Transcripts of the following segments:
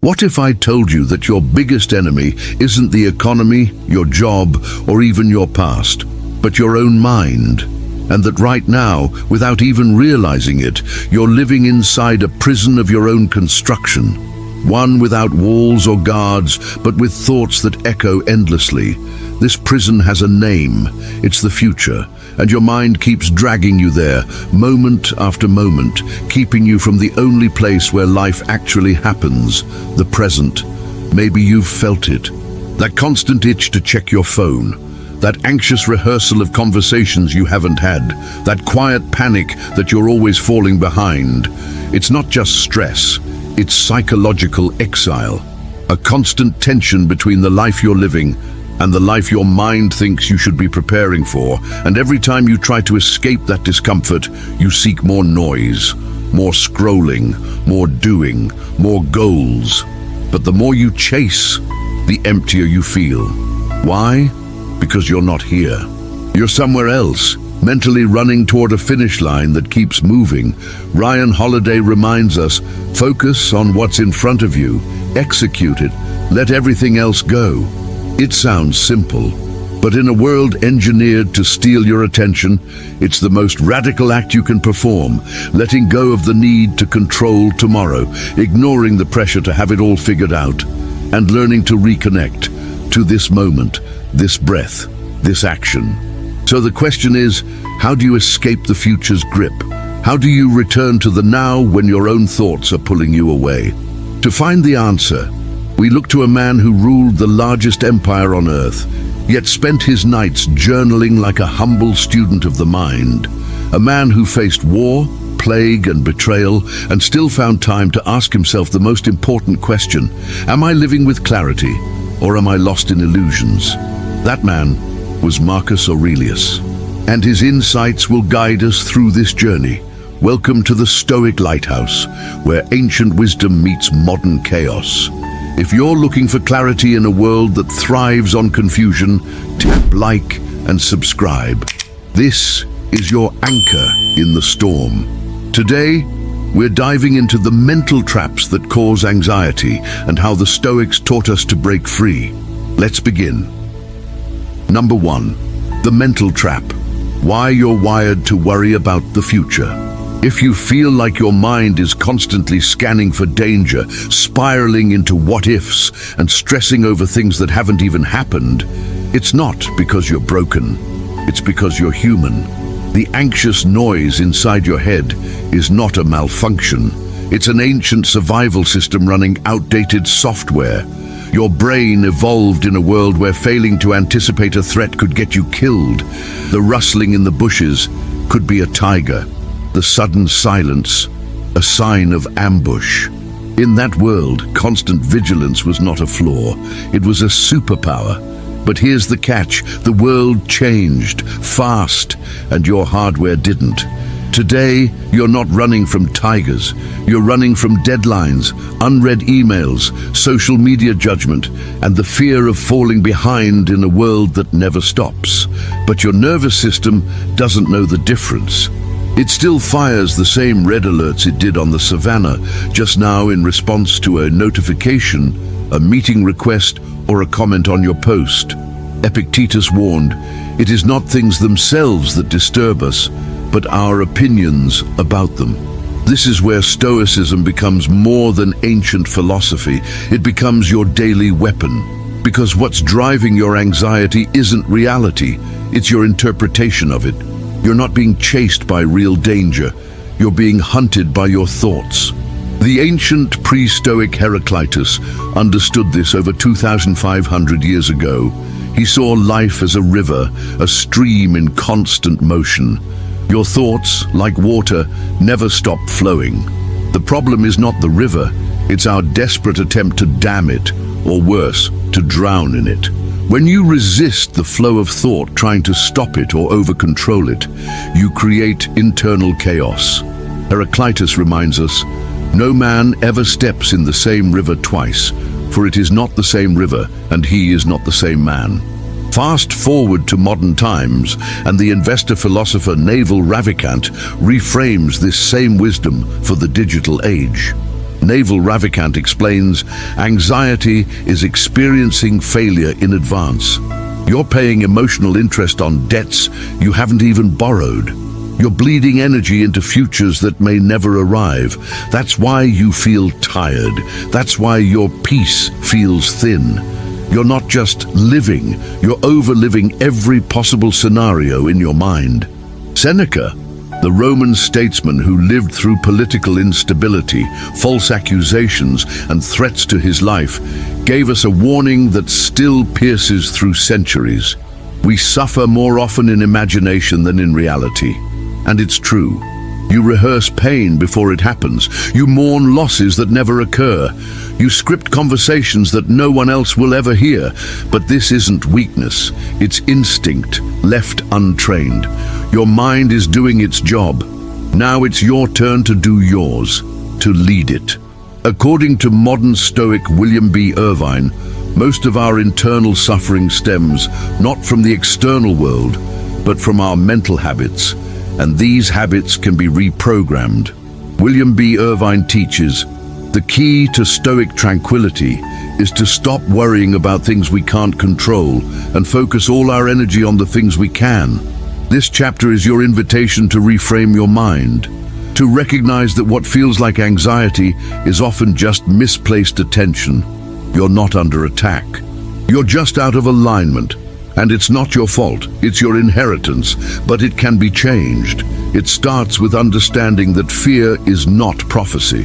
What if I told you that your biggest enemy isn't the economy, your job, or even your past, but your own mind? And that right now, without even realizing it, you're living inside a prison of your own construction. One without walls or guards, but with thoughts that echo endlessly. This prison has a name. It's the future. And your mind keeps dragging you there, moment after moment, keeping you from the only place where life actually happens, the present. Maybe you've felt it. That constant itch to check your phone. That anxious rehearsal of conversations you haven't had. That quiet panic that you're always falling behind. It's not just stress. It's psychological exile. A constant tension between the life you're living and the life your mind thinks you should be preparing for. And every time you try to escape that discomfort, you seek more noise, more scrolling, more doing, more goals. But the more you chase, the emptier you feel. Why? Because you're not here. You're somewhere else, mentally running toward a finish line that keeps moving. Ryan Holiday reminds us, focus on what's in front of you, execute it, let everything else go. It sounds simple, but in a world engineered to steal your attention, it's the most radical act you can perform, letting go of the need to control tomorrow, ignoring the pressure to have it all figured out, and learning to reconnect to this moment, this breath, this action. So the question is, how do you escape the future's grip? How do you return to the now when your own thoughts are pulling you away? To find the answer, we look to a man who ruled the largest empire on earth, yet spent his nights journaling like a humble student of the mind. A man who faced war, plague, and betrayal, and still found time to ask himself the most important question: am I living with clarity, or am I lost in illusions? That man was Marcus Aurelius, and his insights will guide us through this journey. Welcome to the Stoic Lighthouse, where ancient wisdom meets modern chaos. If you're looking for clarity in a world that thrives on confusion, tap like and subscribe. This is your anchor in the storm. Today, we're diving into the mental traps that cause anxiety and how the Stoics taught us to break free. Let's begin. Number 1, the mental trap. Why you're wired to worry about the future. If you feel like your mind is constantly scanning for danger, spiraling into what-ifs, and stressing over things that haven't even happened, it's not because you're broken. It's because you're human. The anxious noise inside your head is not a malfunction. It's an ancient survival system running outdated software. Your brain evolved in a world where failing to anticipate a threat could get you killed. The rustling in the bushes could be a tiger. The sudden silence, a sign of ambush. In that world, constant vigilance was not a flaw. It was a superpower. But here's the catch. The world changed fast, and your hardware didn't. Today, you're not running from tigers. You're running from deadlines, unread emails, social media judgment, and the fear of falling behind in a world that never stops. But your nervous system doesn't know the difference. It still fires the same red alerts it did on the savannah, just now in response to a notification, a meeting request, or a comment on your post. Epictetus warned, it is not things themselves that disturb us, but our opinions about them. This is where Stoicism becomes more than ancient philosophy. It becomes your daily weapon. Because what's driving your anxiety isn't reality, it's your interpretation of it. You're not being chased by real danger. You're being hunted by your thoughts. The ancient pre-Stoic Heraclitus understood this over 2,500 years ago. He saw life as a river, a stream in constant motion. Your thoughts, like water, never stop flowing. The problem is not the river, it's our desperate attempt to dam it, or worse, to drown in it. When you resist the flow of thought, trying to stop it or over-control it, you create internal chaos. Heraclitus reminds us, no man ever steps in the same river twice, for it is not the same river, and he is not the same man. Fast forward to modern times, and the investor philosopher Naval Ravikant reframes this same wisdom for the digital age. Naval Ravikant explains, anxiety is experiencing failure in advance. You're paying emotional interest on debts you haven't even borrowed. You're bleeding energy into futures that may never arrive. That's why you feel tired. That's why your peace feels thin. You're not just living, you're overliving every possible scenario in your mind. Seneca, the Roman statesman who lived through political instability, false accusations, and threats to his life, gave us a warning that still pierces through centuries. We suffer more often in imagination than in reality. And it's true. You rehearse pain before it happens. You mourn losses that never occur. You script conversations that no one else will ever hear. But this isn't weakness. It's instinct, left untrained. Your mind is doing its job. Now it's your turn to do yours, to lead it. According to modern Stoic William B. Irvine, most of our internal suffering stems not from the external world, but from our mental habits. And these habits can be reprogrammed. William B. Irvine teaches, the key to Stoic tranquility is to stop worrying about things we can't control and focus all our energy on the things we can. This chapter is your invitation to reframe your mind, to recognize that what feels like anxiety is often just misplaced attention. You're not under attack. You're just out of alignment. And it's not your fault, it's your inheritance, but it can be changed. It starts with understanding that fear is not prophecy,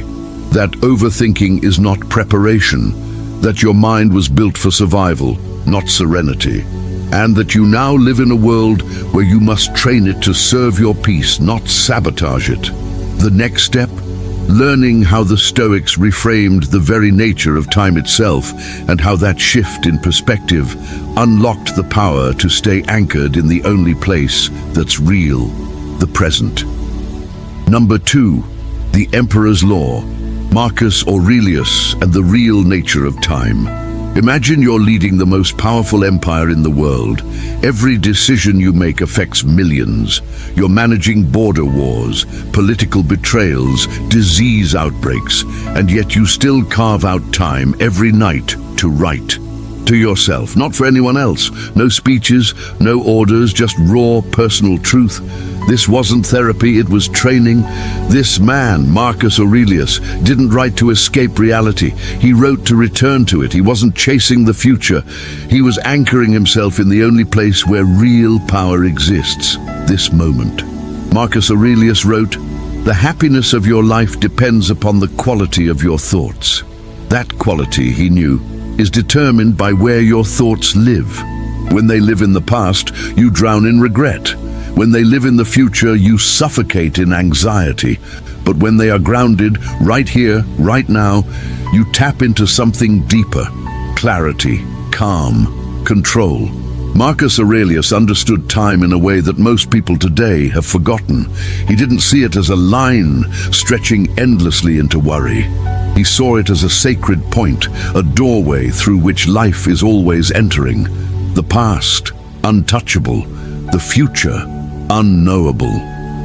that overthinking is not preparation, that your mind was built for survival, not serenity, and that you now live in a world where you must train it to serve your peace, not sabotage it. The next step? Learning how the Stoics reframed the very nature of time itself and how that shift in perspective unlocked the power to stay anchored in the only place that's real, the present. Number 2, the Emperor's Law, Marcus Aurelius and the real nature of time. Imagine you're leading the most powerful empire in the world. Every decision you make affects millions. You're managing border wars, political betrayals, disease outbreaks, and yet you still carve out time every night to write. To yourself, not for anyone else. No speeches, no orders, just raw personal truth. This wasn't therapy, it was training. This man, Marcus Aurelius, didn't write to escape reality. He wrote to return to it. He wasn't chasing the future. He was anchoring himself in the only place where real power exists, this moment. Marcus Aurelius wrote, "The happiness of your life depends upon the quality of your thoughts." That quality, he knew, is determined by where your thoughts live. When they live in the past, you drown in regret. When they live in the future, you suffocate in anxiety. But when they are grounded, right here, right now, you tap into something deeper: clarity, calm, control. Marcus Aurelius understood time in a way that most people today have forgotten. He didn't see it as a line stretching endlessly into worry. He saw it as a sacred point, a doorway through which life is always entering. The past, untouchable. The future, unknowable.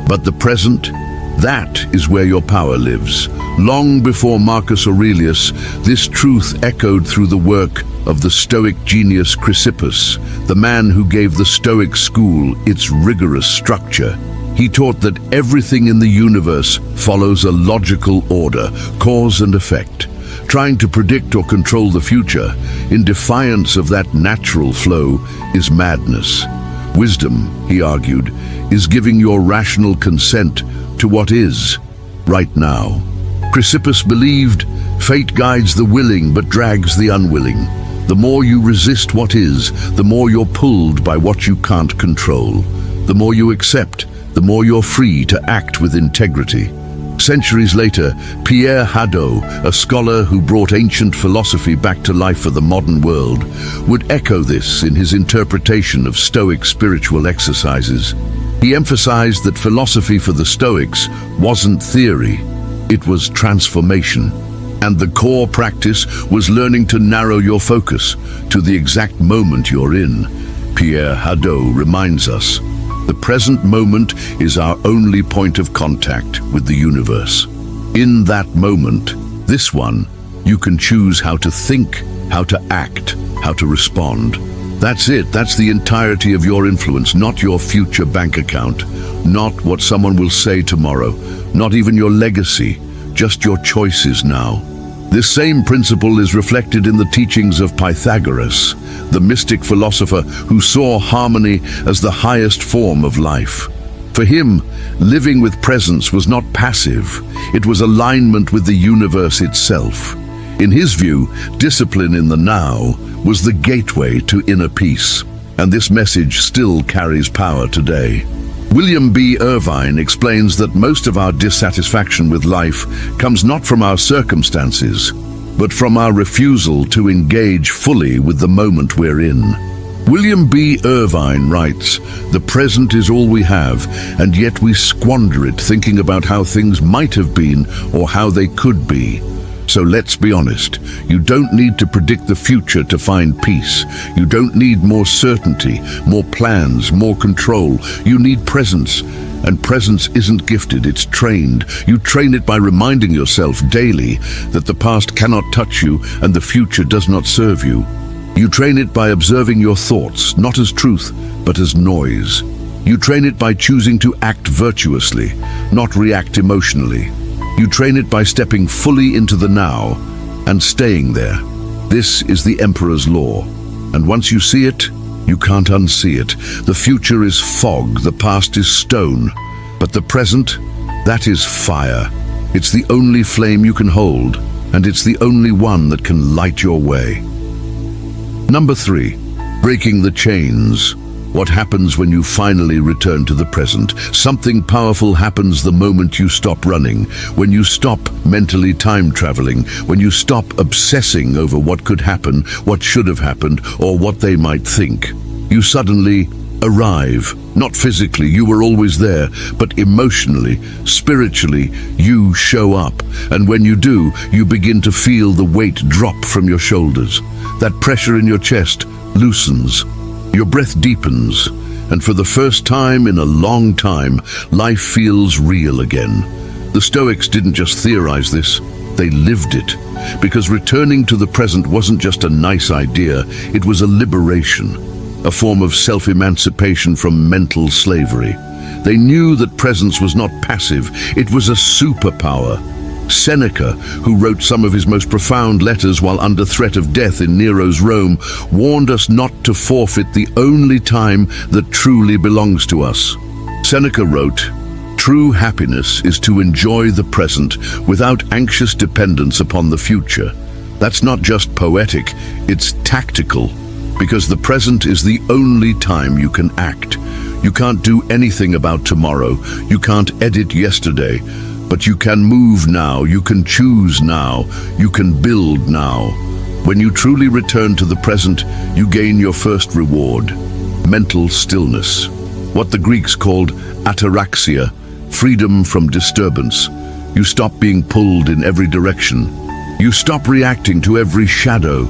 But the present, that is where your power lives. Long before Marcus Aurelius, this truth echoed through the work of the Stoic genius Chrysippus, the man who gave the Stoic school its rigorous structure. He taught that everything in the universe follows a logical order, cause and effect. Trying to predict or control the future, in defiance of that natural flow, is madness. Wisdom, he argued, is giving your rational consent to what is, right now. Chrysippus believed, fate guides the willing but drags the unwilling. The more you resist what is, the more you're pulled by what you can't control. The more you accept, the more you're free to act with integrity. Centuries later, Pierre Hadot, a scholar who brought ancient philosophy back to life for the modern world, would echo this in his interpretation of Stoic spiritual exercises. He emphasized that philosophy for the Stoics wasn't theory, it was transformation. And the core practice was learning to narrow your focus to the exact moment you're in. Pierre Hadot reminds us, the present moment is our only point of contact with the universe. In that moment, This one, you can choose how to think, how to act, how to respond. That's it. That's the entirety of your influence, not your future bank account, not what someone will say tomorrow, not even your legacy, just your choices now. This same principle is reflected in the teachings of Pythagoras, the mystic philosopher who saw harmony as the highest form of life. For him, living with presence was not passive, it was alignment with the universe itself. In his view, discipline in the now was the gateway to inner peace, and this message still carries power today. William B. Irvine explains that most of our dissatisfaction with life comes not from our circumstances, but from our refusal to engage fully with the moment we're in. William B. Irvine writes, "The present is all we have, and yet we squander it thinking about how things might have been or how they could be." So let's be honest, you don't need to predict the future to find peace. You don't need more certainty, more plans, more control. You need presence. And presence isn't gifted, it's trained. You train it by reminding yourself daily that the past cannot touch you and the future does not serve you. You train it by observing your thoughts, not as truth, but as noise. You train it by choosing to act virtuously, not react emotionally. You train it by stepping fully into the now and staying there. This is the Emperor's law. And once you see it, you can't unsee it. The future is fog, the past is stone, but the present, that is fire. It's the only flame you can hold, and it's the only one that can light your way. Number 3, breaking the chains. What happens when you finally return to the present? Something powerful happens the moment you stop running, when you stop mentally time traveling, when you stop obsessing over what could happen, what should have happened, or what they might think. You suddenly arrive. Not physically, you were always there, but emotionally, spiritually, you show up. And when you do, you begin to feel the weight drop from your shoulders. That pressure in your chest loosens. Your breath deepens, and for the first time in a long time, life feels real again. The Stoics didn't just theorize this, they lived it. Because returning to the present wasn't just a nice idea, it was a liberation, a form of self-emancipation from mental slavery. They knew that presence was not passive, it was a superpower. Seneca, who wrote some of his most profound letters while under threat of death in Nero's Rome, warned us not to forfeit the only time that truly belongs to us. Seneca wrote, "True happiness is to enjoy the present without anxious dependence upon the future." That's not just poetic, it's tactical, because the present is the only time you can act. You can't do anything about tomorrow, you can't edit yesterday, but you can move now, you can choose now, you can build now. When you truly return to the present, you gain your first reward, mental stillness. What the Greeks called ataraxia, freedom from disturbance. You stop being pulled in every direction. You stop reacting to every shadow.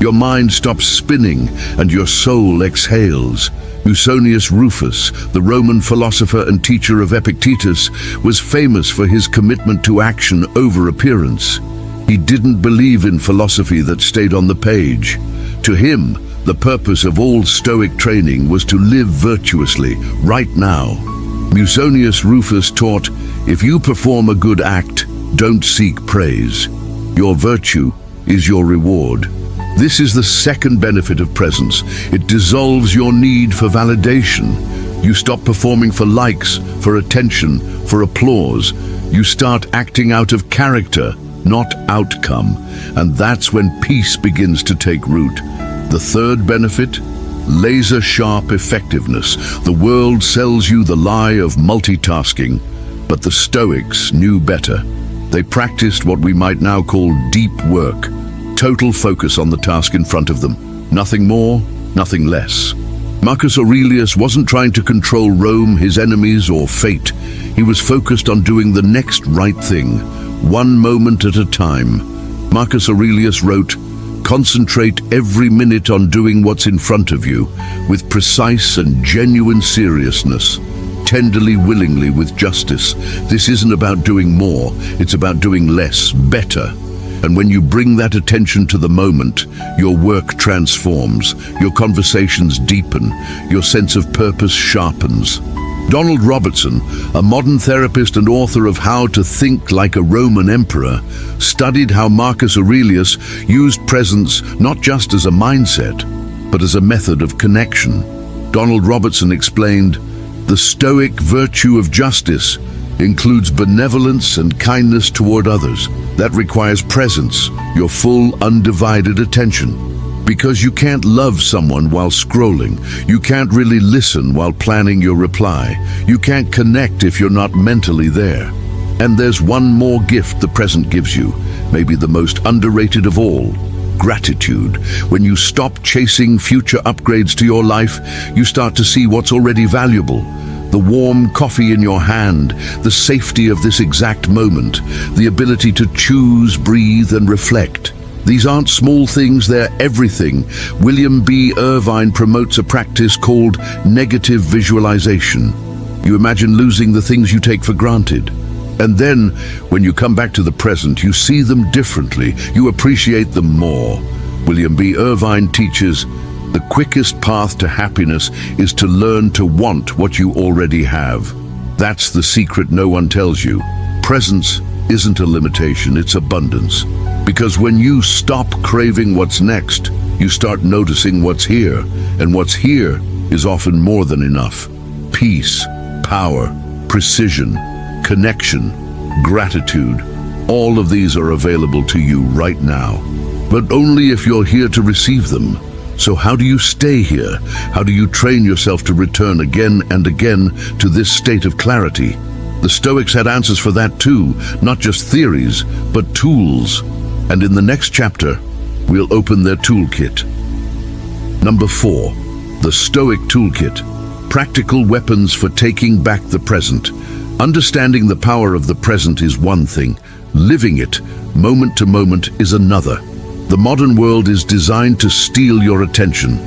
Your mind stops spinning and your soul exhales. Musonius Rufus, the Roman philosopher and teacher of Epictetus, was famous for his commitment to action over appearance. He didn't believe in philosophy that stayed on the page. To him, the purpose of all Stoic training was to live virtuously, right now. Musonius Rufus taught, if you perform a good act, don't seek praise. Your virtue is your reward. This is the second benefit of presence. It dissolves your need for validation. You stop performing for likes, for attention, for applause. You start acting out of character, not outcome. And that's when peace begins to take root. The third benefit? Laser-sharp effectiveness. The world sells you the lie of multitasking, but the Stoics knew better. They practiced what we might now call deep work. Total focus on the task in front of them. Nothing more, nothing less. Marcus Aurelius wasn't trying to control Rome, his enemies, or fate. He was focused on doing the next right thing, one moment at a time. Marcus Aurelius wrote, "Concentrate every minute on doing what's in front of you, with precise and genuine seriousness, tenderly, willingly, with justice. This isn't about doing more, it's about doing less, better. And when you bring that attention to the moment, your work transforms, your conversations deepen, your sense of purpose sharpens. Donald Robertson, a modern therapist and author of How to Think Like a Roman Emperor, studied how Marcus Aurelius used presence not just as a mindset, but as a method of connection. Donald Robertson explained, "The Stoic virtue of justice includes benevolence and kindness toward others. That requires presence, your full, undivided attention. Because you can't love someone while scrolling. You can't really listen while planning your reply. You can't connect if you're not mentally there. And there's one more gift the present gives you, maybe the most underrated of all, gratitude. When you stop chasing future upgrades to your life, you start to see what's already valuable. The warm coffee in your hand, the safety of this exact moment, the ability to choose, breathe, and reflect. These aren't small things, they're everything. William B. Irvine promotes a practice called negative visualization. You imagine losing the things you take for granted. And then, when you come back to the present, you see them differently. You appreciate them more. William B. Irvine teaches, the quickest path to happiness is to learn to want what you already have. That's the secret no one tells you. Presence isn't a limitation, it's abundance. Because when you stop craving what's next, you start noticing what's here, and what's here is often more than enough. Peace, power, precision, connection, gratitude, all of these are available to you right now. But only if you're here to receive them. So how do you stay here? How do you train yourself to return again and again to this state of clarity? The Stoics had answers for that too, not just theories, but tools. And in the next chapter, we'll open their toolkit. Number 4, the Stoic Toolkit. Practical weapons for taking back the present. Understanding the power of the present is one thing. Living it, moment to moment, is another. The modern world is designed to steal your attention.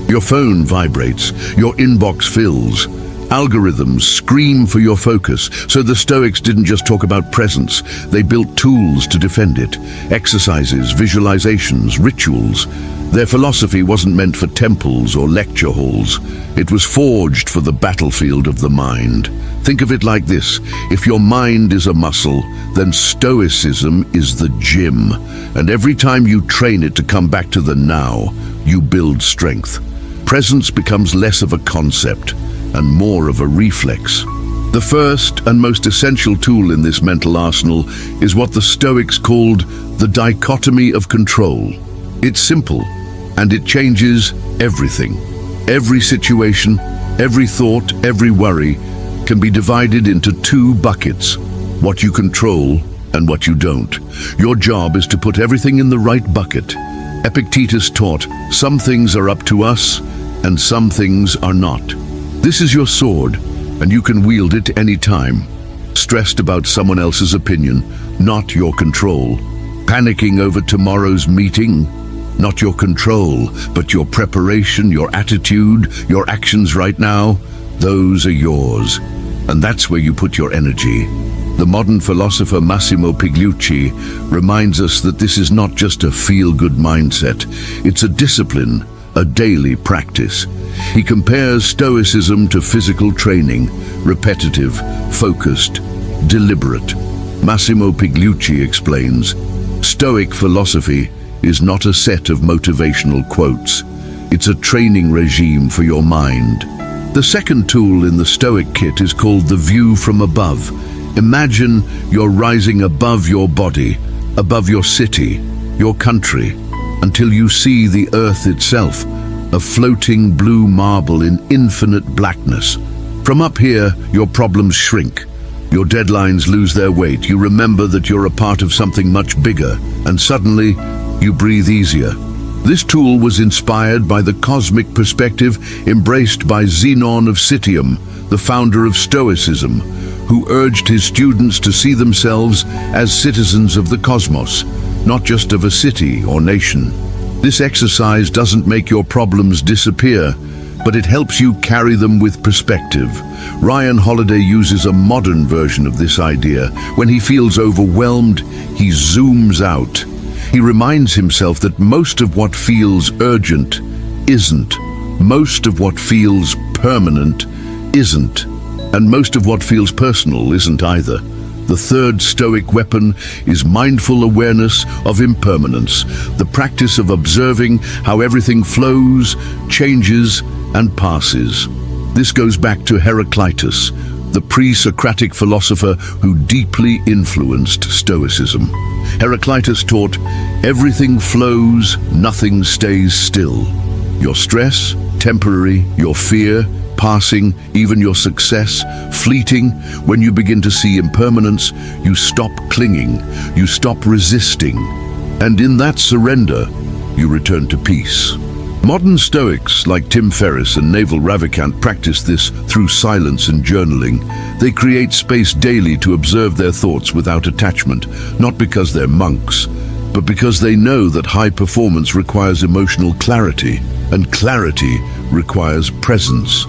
Your phone vibrates, your inbox fills. Algorithms scream for your focus, so the Stoics didn't just talk about presence, they built tools to defend it. Exercises, visualizations, rituals. Their philosophy wasn't meant for temples or lecture halls. It was forged for the battlefield of the mind. Think of it like this: if your mind is a muscle, then Stoicism is the gym. And every time you train it to come back to the now, you build strength. Presence becomes less of a concept and more of a reflex. The first and most essential tool in this mental arsenal is what the Stoics called the dichotomy of control. It's simple, and it changes everything. Every situation, every thought, every worry can be divided into 2 buckets: what you control and what you don't. Your job is to put everything in the right bucket. Epictetus taught, some things are up to us and some things are not. This is your sword, and you can wield it any time. Stressed about someone else's opinion, not your control. Panicking over tomorrow's meeting, not your control, but your preparation, your attitude, your actions right now, those are yours. And that's where you put your energy. The modern philosopher Massimo Pigliucci reminds us that this is not just a feel-good mindset, it's a discipline, a daily practice. He compares Stoicism to physical training, repetitive, focused, deliberate. Massimo Pigliucci explains, Stoic philosophy is not a set of motivational quotes. It's a training regime for your mind. The second tool in the Stoic kit is called the view from above. Imagine you're rising above your body, above your city, your country, until you see the earth itself, a floating blue marble in infinite blackness. From up here, your problems shrink. Your deadlines lose their weight. You remember that you're a part of something much bigger, and suddenly, you breathe easier. This tool was inspired by the cosmic perspective embraced by Zenon of Citium, the founder of Stoicism, who urged his students to see themselves as citizens of the cosmos, not just of a city or nation. This exercise doesn't make your problems disappear, but it helps you carry them with perspective. Ryan Holiday uses a modern version of this idea. When he feels overwhelmed, he zooms out. He reminds himself that most of what feels urgent isn't. Most of what feels permanent isn't. And most of what feels personal isn't either. The third Stoic weapon is mindful awareness of impermanence, the practice of observing how everything flows, changes, and passes. This goes back to Heraclitus, the pre-Socratic philosopher who deeply influenced Stoicism. Heraclitus taught, everything flows, nothing stays still. Your stress, temporary, your fear, passing, even your success, fleeting. When you begin to see impermanence, you stop clinging, you stop resisting, and in that surrender, you return to peace. Modern Stoics like Tim Ferriss and Naval Ravikant practice this through silence and journaling. They create space daily to observe their thoughts without attachment, not because they're monks, but because they know that high performance requires emotional clarity, and clarity requires presence.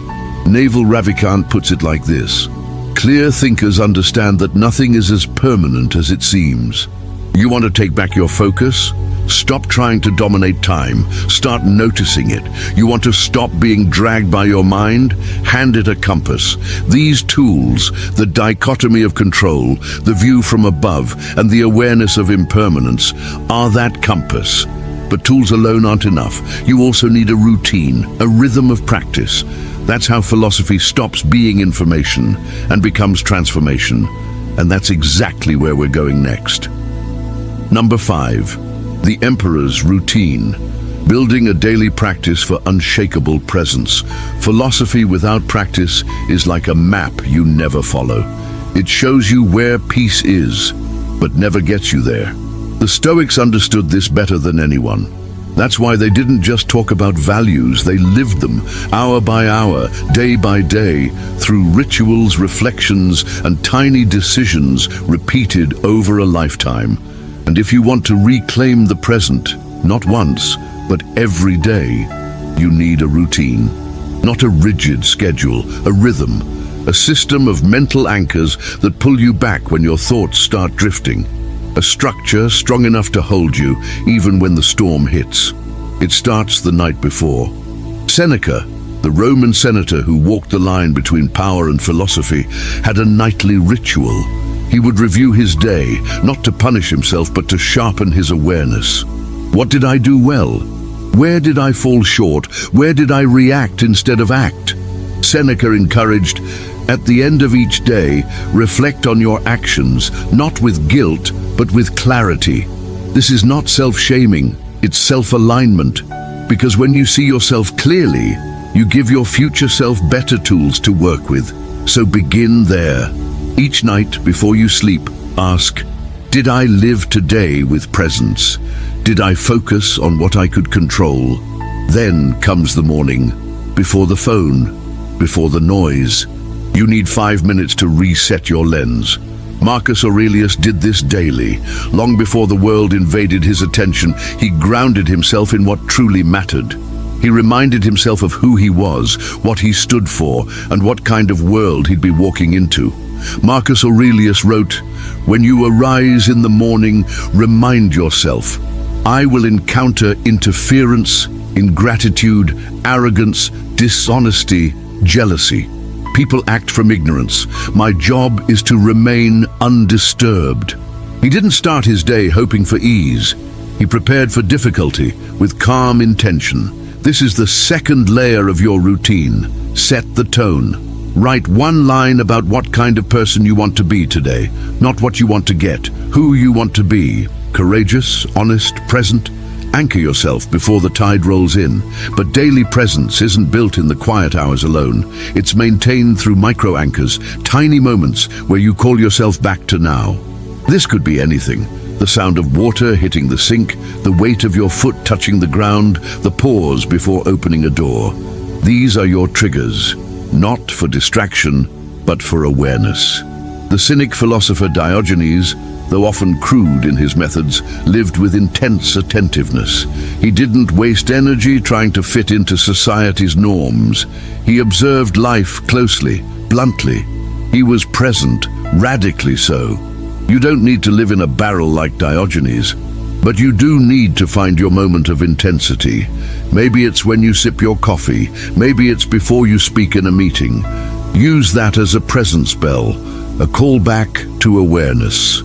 Naval Ravikant puts it like this: clear thinkers understand that nothing is as permanent as it seems. You want to take back your focus? Stop trying to dominate time. Start noticing it. You want to stop being dragged by your mind? Hand it a compass. These tools, the dichotomy of control, the view from above, and the awareness of impermanence, are that compass. But tools alone aren't enough. You also need a routine, a rhythm of practice. That's how philosophy stops being information and becomes transformation. And that's exactly where we're going next. Number 5, the Emperor's routine. Building a daily practice for unshakable presence. Philosophy without practice is like a map you never follow. It shows you where peace is, but never gets you there. The Stoics understood this better than anyone. That's why they didn't just talk about values, they lived them, hour by hour, day by day, through rituals, reflections, and tiny decisions repeated over a lifetime. And if you want to reclaim the present, not once, but every day, you need a routine. Not a rigid schedule, a rhythm, a system of mental anchors that pull you back when your thoughts start drifting. A structure strong enough to hold you even when the storm hits. It starts the night before. Seneca, the Roman senator who walked the line between power and philosophy, had a nightly ritual. He would review his day, not to punish himself, but to sharpen his awareness. What did I do well? Where did I fall short? Where did I react instead of act? Seneca encouraged, at the end of each day, reflect on your actions, not with guilt, but with clarity. This is not self-shaming, it's self-alignment. Because when you see yourself clearly, you give your future self better tools to work with. So begin there. Each night before you sleep, ask, did I live today with presence? Did I focus on what I could control? Then comes the morning, before the phone, before the noise. You need 5 minutes to reset your lens. Marcus Aurelius did this daily. Long before the world invaded his attention, he grounded himself in what truly mattered. He reminded himself of who he was, what he stood for, and what kind of world he'd be walking into. Marcus Aurelius wrote, when you arise in the morning, remind yourself, I will encounter interference, ingratitude, arrogance, dishonesty, jealousy. People act from ignorance. My job is to remain undisturbed. He didn't start his day hoping for ease. He prepared for difficulty with calm intention. This is the second layer of your routine. Set the tone. Write one line about what kind of person you want to be today, not what you want to get, who you want to be. Courageous, honest, present. Anchor yourself before the tide rolls in. But daily presence isn't built in the quiet hours alone. It's maintained through micro-anchors, tiny moments where you call yourself back to now. This could be anything. The sound of water hitting the sink, the weight of your foot touching the ground, the pause before opening a door. These are your triggers, not for distraction, but for awareness. The Cynic philosopher Diogenes, though often crude in his methods, lived with intense attentiveness. He didn't waste energy trying to fit into society's norms. He observed life closely, bluntly. He was present, radically so. You don't need to live in a barrel like Diogenes. But you do need to find your moment of intensity. Maybe it's when you sip your coffee, maybe it's before you speak in a meeting. Use that as a presence bell, a call back to awareness.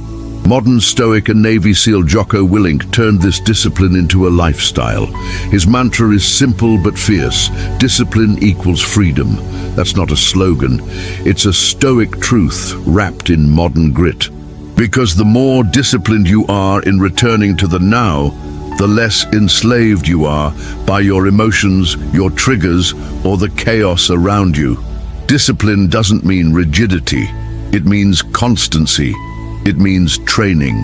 Modern Stoic and Navy SEAL Jocko Willink turned this discipline into a lifestyle. His mantra is simple but fierce: discipline equals freedom. That's not a slogan, it's a Stoic truth wrapped in modern grit. Because the more disciplined you are in returning to the now, the less enslaved you are by your emotions, your triggers, or the chaos around you. Discipline doesn't mean rigidity. It means constancy. It means training.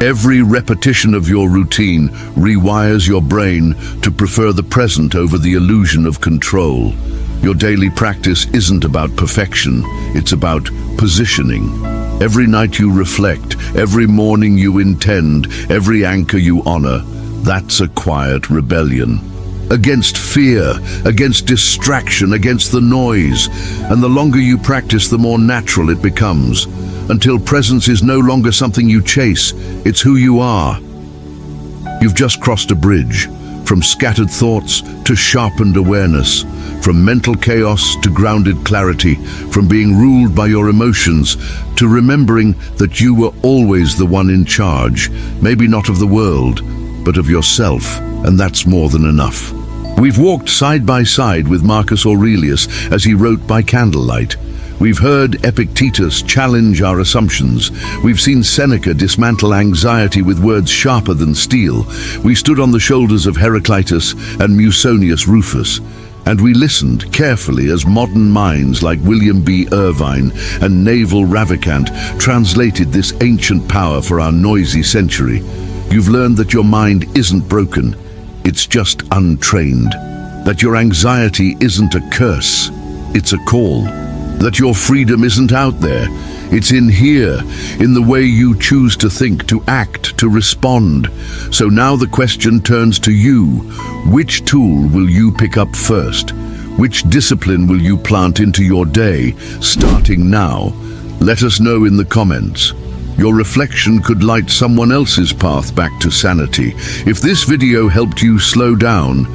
Every repetition of your routine rewires your brain to prefer the present over the illusion of control. Your daily practice isn't about perfection, it's about positioning. Every night you reflect, every morning you intend, every anchor you honor, that's a quiet rebellion. Against fear, against distraction, against the noise. And the longer you practice, the more natural it becomes. Until presence is no longer something you chase, it's who you are. You've just crossed a bridge, from scattered thoughts to sharpened awareness, from mental chaos to grounded clarity, from being ruled by your emotions to remembering that you were always the one in charge, maybe not of the world, but of yourself, and that's more than enough. We've walked side by side with Marcus Aurelius as he wrote by candlelight. We've heard Epictetus challenge our assumptions. We've seen Seneca dismantle anxiety with words sharper than steel. We stood on the shoulders of Heraclitus and Musonius Rufus. And we listened carefully as modern minds like William B. Irvine and Naval Ravikant translated this ancient power for our noisy century. You've learned that your mind isn't broken, it's just untrained. That your anxiety isn't a curse, it's a call. That your freedom isn't out there, it's in here, in the way you choose to think, to act, to respond. So now the question turns to you. Which tool will you pick up first? Which discipline will you plant into your day, starting now? Let us know in the comments. Your reflection could light someone else's path back to sanity. If this video helped you slow down,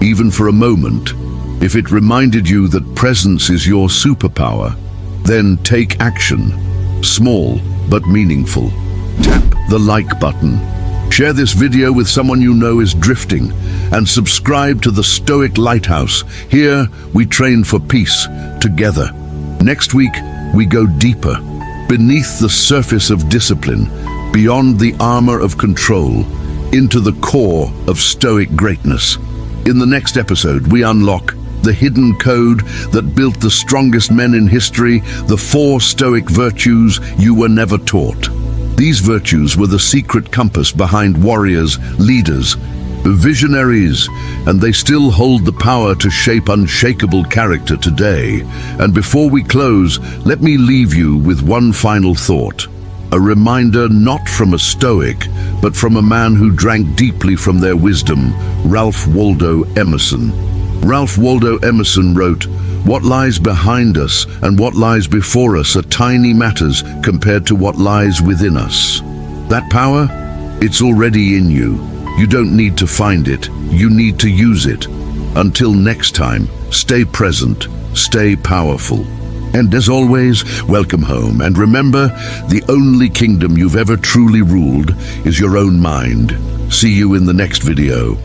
even for a moment, if it reminded you that presence is your superpower, then take action. Small but meaningful. Tap the like button. Share this video with someone you know is drifting, and subscribe to the Stoic Lighthouse. Here we train for peace together. Next week we go deeper, beneath the surface of discipline, beyond the armor of control, into the core of Stoic greatness. In the next episode we unlock the hidden code that built the strongest men in history, the 4 Stoic virtues you were never taught. These virtues were the secret compass behind warriors, leaders, visionaries, and they still hold the power to shape unshakable character today. And before we close, let me leave you with one final thought. A reminder not from a Stoic, but from a man who drank deeply from their wisdom, Ralph Waldo Emerson. Ralph Waldo Emerson wrote, "What lies behind us and what lies before us are tiny matters compared to what lies within us." That power, it's already in you. You don't need to find it, you need to use it. Until next time, stay present, stay powerful. And as always, welcome home. And remember, the only kingdom you've ever truly ruled is your own mind. See you in the next video.